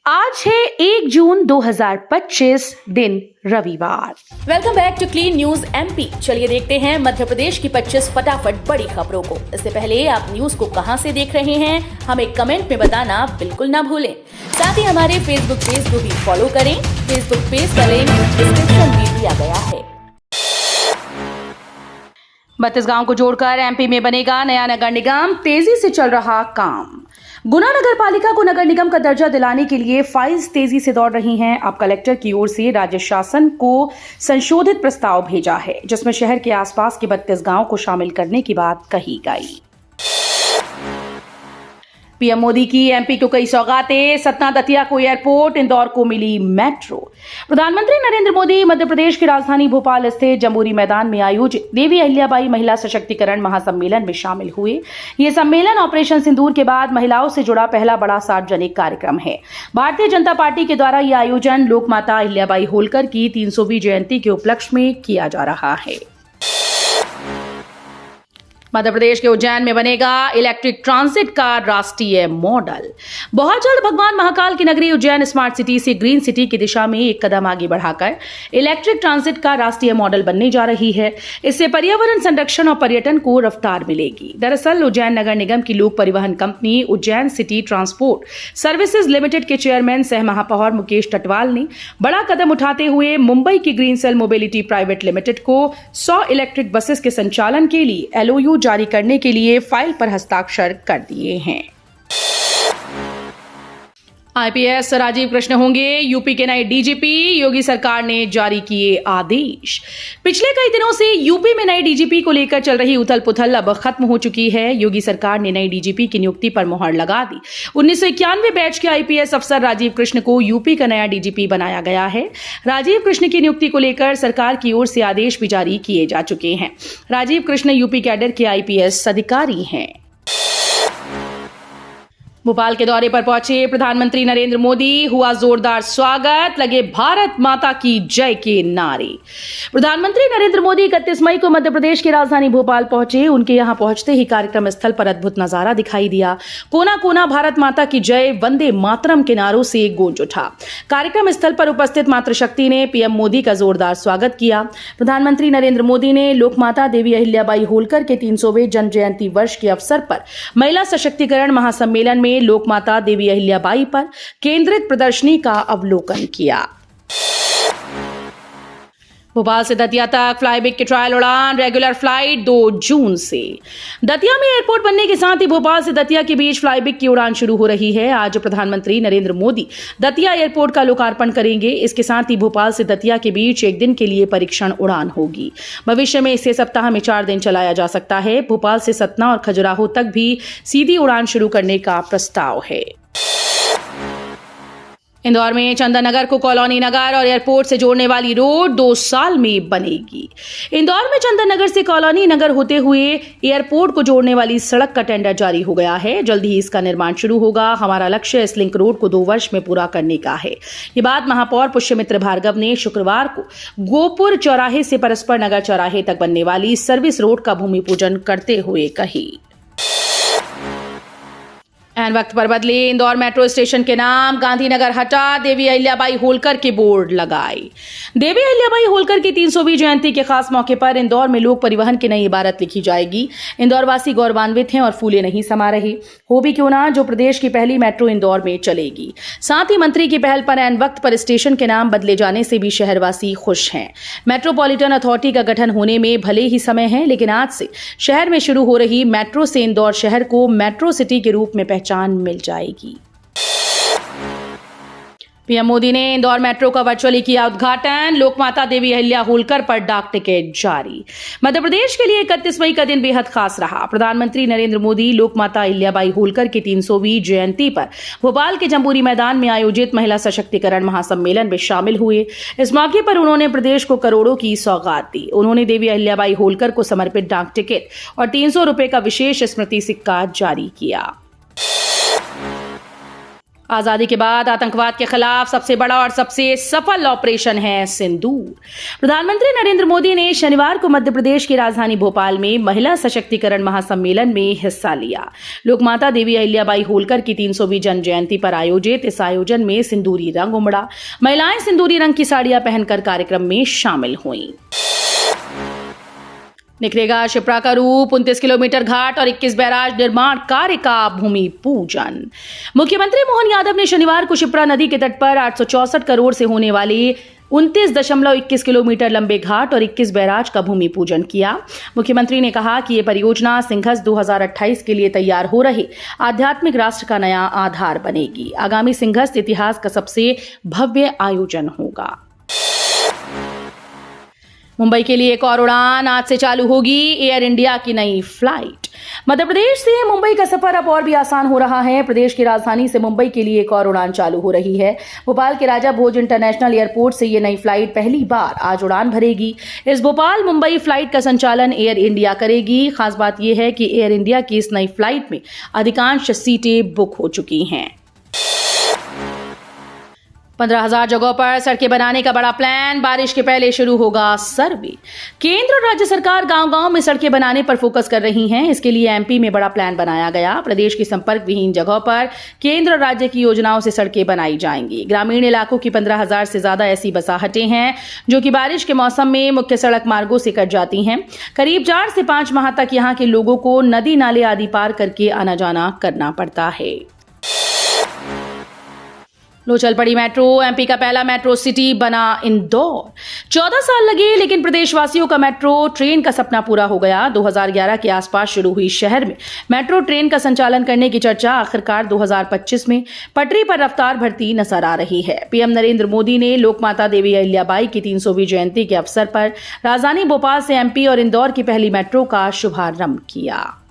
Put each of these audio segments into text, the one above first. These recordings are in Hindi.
आज है 1 जून 2025 दिन रविवार। Welcome back to clean news MP. चलिए देखते हैं मध्य प्रदेश की 25 फटाफट बड़ी खबरों को। इससे पहले आप न्यूज को कहां से देख रहे हैं हमें कमेंट में बताना बिल्कुल ना भूलें। साथ ही हमारे फेसबुक पेज को भी फॉलो करें। फेसबुक पेज का लिंक डिस्क्रिप्शन में दिया गया है। 32 गांव को जोड़कर एमपी में बनेगा नया नगर निगम, तेजी से चल रहा काम। गुना नगर पालिका को नगर निगम का दर्जा दिलाने के लिए फाइल्स तेजी से दौड़ रही हैं। अब कलेक्टर की ओर से राज्य शासन को संशोधित प्रस्ताव भेजा है, जिसमें शहर के आसपास के 32 गांव को शामिल करने की बात कही गई। पीएम मोदी की एमपी को कई सौगातें, सतना दतिया को एयरपोर्ट, इंदौर को मिली मेट्रो। प्रधानमंत्री नरेंद्र मोदी मध्य प्रदेश की राजधानी भोपाल स्थित जम्बूरी मैदान में आयोजित देवी अहिल्याबाई महिला सशक्तिकरण महासम्मेलन में शामिल हुए। ये सम्मेलन ऑपरेशन सिंदूर के बाद महिलाओं से जुड़ा पहला बड़ा सार्वजनिक कार्यक्रम है। भारतीय जनता पार्टी के द्वारा यह आयोजन लोक माता अहिल्याबाई होलकर की 300वीं जयंती के उपलक्ष्य में किया जा रहा है। मध्य प्रदेश के उज्जैन में बनेगा इलेक्ट्रिक ट्रांजिट का राष्ट्रीय मॉडल। बहुत जल्द भगवान महाकाल की नगरी उज्जैन स्मार्ट सिटी से ग्रीन सिटी की दिशा में एक कदम आगे बढ़ाकर इलेक्ट्रिक ट्रांजिट का राष्ट्रीय मॉडल बनने जा रही है। इससे पर्यावरण संरक्षण और पर्यटन को रफ्तार मिलेगी। दरअसल उज्जैन नगर निगम की लोक परिवहन company Ujjain city transport services limited के चेयरमैन सह महापौर मुकेश टटवाल ने बड़ा कदम उठाते हुए मुंबई की Green Cell Mobility Private Limited को 100 इलेक्ट्रिक बसेस के संचालन के लिए एलओयू जारी करने के लिए फाइल पर हस्ताक्षर कर दिए हैं। आईपीएस राजीव कृष्ण होंगे यूपी के नए डीजीपी, योगी सरकार ने जारी किए आदेश। पिछले कई दिनों से यूपी में नए डीजीपी को लेकर चल रही उथल पुथल अब खत्म हो चुकी है। योगी सरकार ने नए डीजीपी की नियुक्ति पर मुहर लगा दी। 1991 बैच के आईपीएस अफसर राजीव कृष्ण को यूपी का नया डीजीपी बनाया गया है। राजीव कृष्ण की नियुक्ति को लेकर सरकार की ओर से आदेश भी जारी किए जा चुके हैं। राजीव कृष्ण यूपी कैडर के आईपीएस अधिकारी हैं। भोपाल के दौरे पर पहुंचे प्रधानमंत्री नरेंद्र मोदी, हुआ जोरदार स्वागत, लगे भारत माता की जय के नारे। प्रधानमंत्री नरेंद्र मोदी 31 मई को मध्य प्रदेश की राजधानी भोपाल पहुंचे। उनके यहां पहुंचते ही कार्यक्रम स्थल पर अद्भुत नजारा दिखाई दिया। कोना कोना भारत माता की जय, वंदे मातरम के नारों से गूंज उठा। कार्यक्रम स्थल पर उपस्थित मातृशक्ति ने पीएम मोदी का जोरदार स्वागत किया। प्रधानमंत्री नरेंद्र मोदी ने लोकमाता देवी अहिल्याबाई होलकर के 300वें जन्म जयंती वर्ष के अवसर पर महिला सशक्तिकरण महासम्मेलन में लोकमाता देवी अहिल्याबाई पर केंद्रित प्रदर्शनी का अवलोकन किया। भोपाल से दतिया तक फ्लाईबिग की ट्रायल उड़ान, रेगुलर फ्लाइट 2 जून से। दतिया में एयरपोर्ट बनने के साथ ही भोपाल से दतिया के बीच फ्लाईबिग की उड़ान शुरू हो रही है। आज प्रधानमंत्री नरेंद्र मोदी दतिया एयरपोर्ट का लोकार्पण करेंगे। इसके साथ ही भोपाल से दतिया के बीच एक दिन के लिए परीक्षण उड़ान होगी। भविष्य में इसे सप्ताह में 4 दिन चलाया जा सकता है। भोपाल से सतना और खजुराहो तक भी सीधी उड़ान शुरू करने का प्रस्ताव है। इंदौर में चंदन नगर को कॉलोनी नगर और एयरपोर्ट से जोड़ने वाली रोड 2 साल में बनेगी। इंदौर में चंदन नगर से कॉलोनी नगर होते हुए एयरपोर्ट को जोड़ने वाली सड़क का टेंडर जारी हो गया है। जल्द ही इसका निर्माण शुरू होगा। हमारा लक्ष्य इस लिंक रोड को 2 वर्ष में पूरा करने का है। ये बात महापौर पुष्यमित्र भार्गव ने शुक्रवार को गोपुर चौराहे से परस्पर नगर चौराहे तक बनने वाली सर्विस रोड का भूमि पूजन करते हुए कही। एन वक्त पर बदले इंदौर मेट्रो स्टेशन के नाम, गांधीनगर हटा, देवी अहिल्याबाई होलकर के बोर्ड लगाए। देवी अहिल्याबाई होलकर की 300वीं जयंती के खास मौके पर इंदौर में लोक परिवहन की नई इबारत लिखी जाएगी। इंदौरवासी गौरवान्वित हैं और फूले नहीं समा रहे। हो भी क्यों ना, जो प्रदेश की पहली मेट्रो इंदौर में चलेगी। साथ ही मंत्री की पहल पर एन वक्त पर स्टेशन के नाम बदले जाने से भी शहरवासी खुश हैं। मेट्रोपॉलिटन अथॉरिटी का गठन होने में भले ही समय है, लेकिन आज से शहर में शुरू हो रही मेट्रो से इंदौर शहर को मेट्रो सिटी के रूप में पहचान मिल जाएगी। पीएम मोदी ने इंदौर मेट्रो का वर्चुअली किया उद्घाटन। लोकमाता देवी अहिल्या होलकर पर डाक टिकट जारी। मध्य प्रदेश के लिए 31 मई का दिन बेहद खास रहा। प्रधानमंत्री नरेंद्र मोदी लोकमाता अहिल्याबाई होलकर की 300वीं जयंती पर भोपाल के जम्बूरी मैदान में आयोजित महिला सशक्तिकरण महासम्मेलन में शामिल हुए। इस मौके पर उन्होंने प्रदेश को करोड़ों की सौगात दी। उन्होंने देवी अहिल्याबाई होलकर को समर्पित डाक टिकट और 300 रुपए का विशेष स्मृति सिक्का जारी किया। आजादी के बाद आतंकवाद के खिलाफ सबसे बड़ा और सबसे सफल ऑपरेशन है सिंदूर। प्रधानमंत्री नरेंद्र मोदी ने शनिवार को मध्य प्रदेश की राजधानी भोपाल में महिला सशक्तिकरण महासम्मेलन में हिस्सा लिया। लोकमाता देवी अहिल्याबाई होलकर की 300वीं जन्म जयंती पर आयोजित इस आयोजन में सिंदूरी रंग उमड़ा। महिलाएं सिंदूरी रंग की साड़ियां पहनकर कार्यक्रम में शामिल हुईं। निखरेगा शिप्रा का रूप, 29 किलोमीटर घाट और 21 बैराज निर्माण कार्य का भूमि पूजन। मुख्यमंत्री मोहन यादव ने शनिवार को शिप्रा नदी के तट पर 864 करोड़ से होने वाले 29.21 किलोमीटर लंबे घाट और 21 बैराज का भूमि पूजन किया। मुख्यमंत्री ने कहा कि ये परियोजना सिंघस 2028 के लिए तैयार हो रहे आध्यात्मिक राष्ट्र का नया आधार बनेगी। आगामी सिंघस इतिहास का सबसे भव्य आयोजन होगा। मुंबई के लिए एक और उड़ान आज से चालू होगी। एयर इंडिया की नई फ्लाइट। मध्य प्रदेश से मुंबई का सफर अब और भी आसान हो रहा है। प्रदेश की राजधानी से मुंबई के लिए एक और उड़ान चालू हो रही है। भोपाल के राजा भोज इंटरनेशनल एयरपोर्ट से ये नई फ्लाइट पहली बार आज उड़ान भरेगी। इस भोपाल मुंबई फ्लाइट का संचालन एयर इंडिया करेगी। खास बात यह है कि एयर इंडिया की इस नई फ्लाइट में अधिकांश सीटें बुक हो चुकी हैं। 15,000 जगहों पर सड़कें बनाने का बड़ा प्लान। बारिश के पहले शुरू होगा सर्वे। केंद्र और राज्य सरकार गांव-गांव में सड़कें बनाने पर फोकस कर रही हैं। इसके लिए एमपी में बड़ा प्लान बनाया गया। प्रदेश की संपर्क विहीन जगहों पर केंद्र और राज्य की योजनाओं से सड़कें बनाई जाएंगी। ग्रामीण इलाकों की 15,000 से ज्यादा ऐसी बसाहटें हैं जो कि बारिश के मौसम में मुख्य सड़क मार्गों से कट जाती हैं। करीब 4 से 5 माह तक यहां के लोगों को नदी नाले आदि पार करके आना जाना करना पड़ता है। लो चल पड़ी मेट्रो। एमपी का पहला मेट्रो सिटी बना इंदौर। 14 साल लगे लेकिन प्रदेशवासियों का मेट्रो ट्रेन का सपना पूरा हो गया। 2011 के आसपास शुरू हुई शहर में मेट्रो ट्रेन का संचालन करने की चर्चा आखिरकार 2025 में पटरी पर रफ्तार भरती नजर आ रही है। पीएम नरेंद्र मोदी ने लोकमाता देवी अहिल्याबाई की 300वीं जयंती के अवसर पर राजधानी भोपाल से एमपी और इंदौर की पहली मेट्रो का शुभारंभ किया।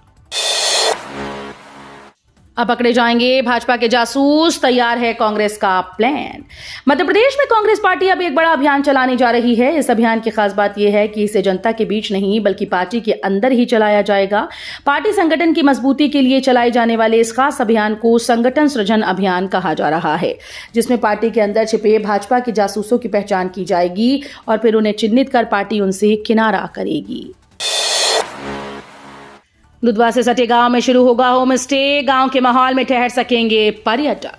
अब पकड़े जाएंगे भाजपा के जासूस, तैयार है कांग्रेस का प्लान। मध्य प्रदेश में कांग्रेस पार्टी अब एक बड़ा अभियान चलाने जा रही है। इस अभियान की खास बात यह है कि इसे जनता के बीच नहीं बल्कि पार्टी के अंदर ही चलाया जाएगा। पार्टी संगठन की मजबूती के लिए चलाए जाने वाले इस खास अभियान को संगठन सृजन अभियान कहा जा रहा है, जिसमें पार्टी के अंदर छिपे भाजपा के जासूसों की पहचान की जाएगी और फिर उन्हें चिन्हित कर पार्टी उनसे किनारा करेगी। दुधवा से सटे गांव में शुरू होगा होम स्टे। गांव के माहौल में ठहर सकेंगे पर्यटक।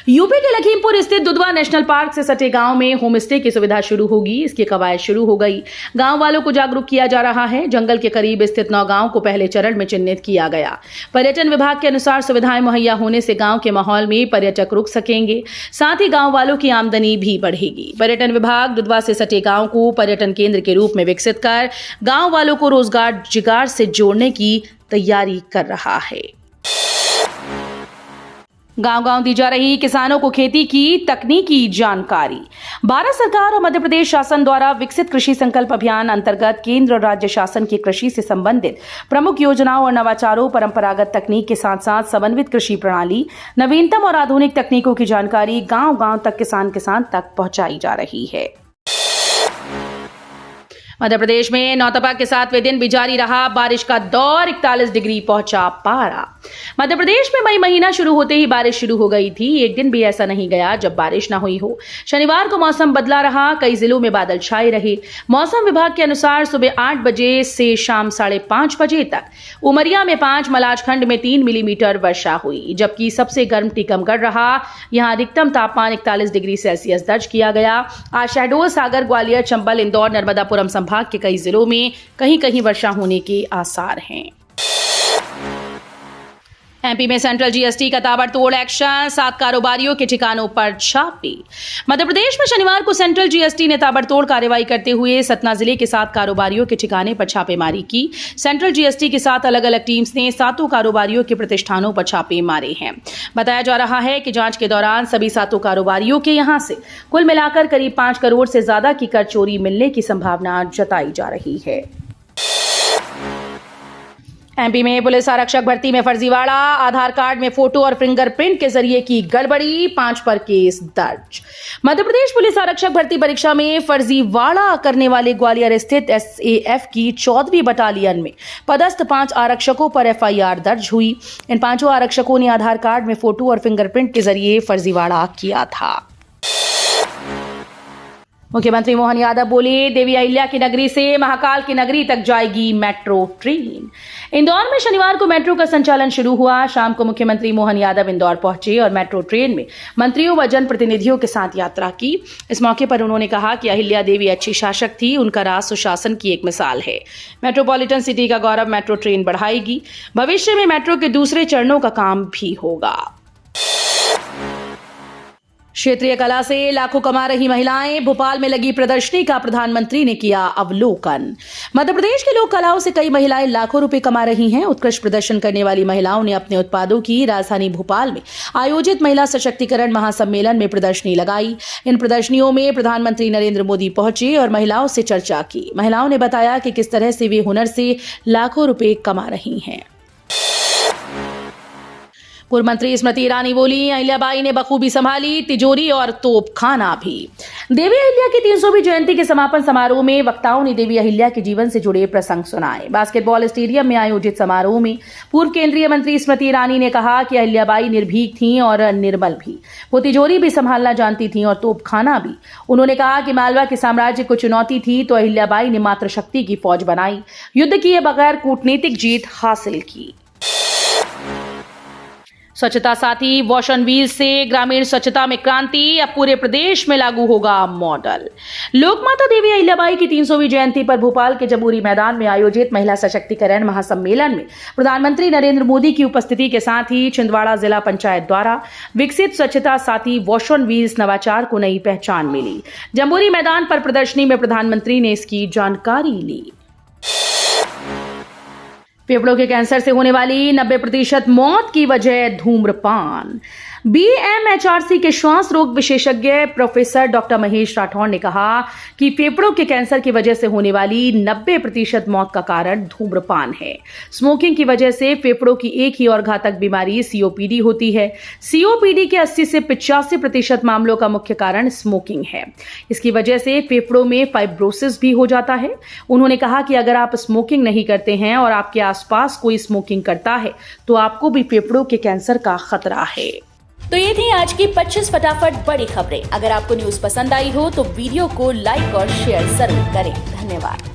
यूपी के लखीमपुर स्थित दुधवा नेशनल पार्क से सटे गांव में होम स्टे की सुविधा शुरू होगी। इसकी कवायद शुरू हो गई। गांव वालों को जागरूक किया जा रहा है। जंगल के करीब स्थित 9 गांव को पहले चरण में चिन्हित किया गया। पर्यटन विभाग के अनुसार सुविधाएं मुहैया होने से गांव के माहौल में पर्यटक रुक सकेंगे, साथ ही गांव वालों की आमदनी भी बढ़ेगी। पर्यटन विभाग दुधवा से सटे गांव को पर्यटन केंद्र के रूप में विकसित कर गांव वालों को रोजगार जुगाड़ से जोड़ने की तैयारी कर रहा है। गांव-गांव दी जा रही किसानों को खेती की तकनीकी जानकारी। भारत सरकार और मध्य प्रदेश शासन द्वारा विकसित कृषि संकल्प अभियान अंतर्गत केंद्र और राज्य शासन की कृषि से संबंधित प्रमुख योजनाओं और नवाचारों, परंपरागत तकनीक के साथ साथ समन्वित कृषि प्रणाली, नवीनतम और आधुनिक तकनीकों की जानकारी गांव-गांव तक किसान तक पहुंचाई जा रही है। मध्य प्रदेश में नौतपा के 7वें दिन भी जारी रहा बारिश का दौर। 41 डिग्री पहुंचा पारा। मध्य प्रदेश में मई महीना शुरू होते ही बारिश शुरू हो गई थी। एक दिन भी ऐसा नहीं गया जब बारिश ना हुई हो। शनिवार को मौसम बदला रहा। कई जिलों में बादल छाए रहे। मौसम विभाग के अनुसार सुबह 8 बजे से शाम 5:30 बजे तक उमरिया में 5, मलाजखंड में 3 मिलीमीटर वर्षा हुई, जबकि सबसे गर्म टीकमगढ़ रहा। यहां अधिकतम तापमान 41 डिग्री सेल्सियस दर्ज किया गया। आज शहडोल, सागर, ग्वालियर, चंबल, इंदौर, नर्मदापुरम संभाग के कई जिलों में कहीं-कहीं वर्षा होने के आसार हैं। एमपी में सेंट्रल जीएसटी का ताबड़तोड़ एक्शन। 7 कारोबारियों के ठिकानों पर छापे। मध्य प्रदेश में शनिवार को सेंट्रल जीएसटी ने ताबड़तोड़ कार्रवाई करते हुए सतना जिले के 7 कारोबारियों के ठिकाने पर छापेमारी की। सेंट्रल जीएसटी के साथ अलग-अलग टीम्स ने 7 कारोबारियों के प्रतिष्ठानों पर छापे मारे हैं। बताया जा रहा है कि जांच के दौरान सभी 7 कारोबारियों के यहां से कुल मिलाकर करीब 5 करोड़ से ज्यादा की कर चोरी मिलने की संभावना जताई जा रही है। एमपी में पुलिस आरक्षक भर्ती में फर्जीवाड़ा, आधार कार्ड में फोटो और फिंगरप्रिंट के जरिए की गड़बड़ी, 5 पर केस दर्ज। मध्य प्रदेश पुलिस आरक्षक भर्ती परीक्षा में फर्जीवाड़ा करने वाले ग्वालियर स्थित एसएएफ की 14वीं बटालियन में पदस्थ 5 आरक्षकों पर एफआईआर दर्ज हुई। इन 5 आरक्षकों ने आधार कार्ड में फोटो और फिंगरप्रिंट के जरिए फर्जीवाड़ा किया था। मुख्यमंत्री मोहन यादव बोले, देवी अहिल्या की नगरी से महाकाल की नगरी तक जाएगी मेट्रो ट्रेन। इंदौर में शनिवार को मेट्रो का संचालन शुरू हुआ। शाम को मुख्यमंत्री मोहन यादव इंदौर पहुंचे और मेट्रो ट्रेन में मंत्रियों व जनप्रतिनिधियों के साथ यात्रा की। इस मौके पर उन्होंने कहा कि अहिल्या देवी अच्छी शासक थी, उनका राज सुशासन की एक मिसाल है। मेट्रोपॉलिटन सिटी का गौरव मेट्रो ट्रेन बढ़ाएगी। भविष्य में मेट्रो के दूसरे चरणों का काम भी होगा। क्षेत्रीय कला से लाखों कमा रही महिलाएं, भोपाल में लगी प्रदर्शनी का प्रधानमंत्री ने किया अवलोकन। मध्य प्रदेश की लोक कलाओं से कई महिलाएं लाखों रुपए कमा रही हैं। उत्कृष्ट प्रदर्शन करने वाली महिलाओं ने अपने उत्पादों की राजधानी भोपाल में आयोजित महिला सशक्तिकरण महासम्मेलन में प्रदर्शनी लगाई। इन प्रदर्शनियों में प्रधानमंत्री नरेंद्र मोदी पहुंचे और महिलाओं से चर्चा की। महिलाओं ने बताया कि किस तरह से वे हुनर से लाखों रुपए कमा रही हैं। पूर्व मंत्री स्मृति ईरानी बोली, अहिल्याबाई ने बखूबी संभाली तिजोरी और तोपखाना भी। देवी अहिल्या की 300वीं जयंती के समापन समारोह में वक्ताओं ने देवी अहिल्या के जीवन से जुड़े प्रसंग सुनाए। बास्केटबॉल स्टेडियम में आयोजित समारोह में पूर्व केंद्रीय मंत्री स्मृति ईरानी ने कहा कि अहिल्याबाई निर्भीक थीं और निर्मल भी। वो तिजोरी भी संभालना जानती थीं और तोपखाना भी। उन्होंने कहा कि मालवा के साम्राज्य को चुनौती थी तो अहिल्याबाई ने मातृशक्ति की फौज बनाई, युद्ध किए बगैर कूटनीतिक जीत हासिल की। स्वच्छता साथी वॉश ऑन व्हील्स से ग्रामीण स्वच्छता में क्रांति, अब पूरे प्रदेश में लागू होगा मॉडल। लोकमाता देवी अहिल्याबाई की 300वीं जयंती पर भोपाल के जमूरी मैदान में आयोजित महिला सशक्तिकरण महासम्मेलन में प्रधानमंत्री नरेंद्र मोदी की उपस्थिति के साथ ही छिंदवाड़ा जिला पंचायत द्वारा विकसित स्वच्छता साथी वॉश ऑन व्हील्स नवाचार को नई पहचान मिली। जमूरी मैदान पर प्रदर्शनी में प्रधानमंत्री ने इसकी जानकारी ली। फेफड़ों के कैंसर से होने वाली 90% मौत की वजह धूम्रपान। बीएमएचआरसी के श्वास रोग विशेषज्ञ प्रोफेसर डॉक्टर महेश राठौड़ ने कहा कि फेफड़ों के कैंसर की वजह से होने वाली 90% मौत का कारण धूम्रपान है। स्मोकिंग की वजह से फेफड़ों की एक ही और घातक बीमारी सीओपीडी होती है। सीओपीडी के 80 से 85% मामलों का मुख्य कारण स्मोकिंग है। इसकी वजह से फेफड़ों में फाइब्रोसिस भी हो जाता है। उन्होंने कहा कि अगर आप स्मोकिंग नहीं करते हैं और आपके आसपास कोई स्मोकिंग करता है तो आपको भी फेफड़ों के कैंसर का खतरा है। तो ये थी आज की 25 फटाफट बड़ी खबरें। अगर आपको न्यूज पसंद आई हो तो वीडियो को लाइक और शेयर जरूर करें। धन्यवाद।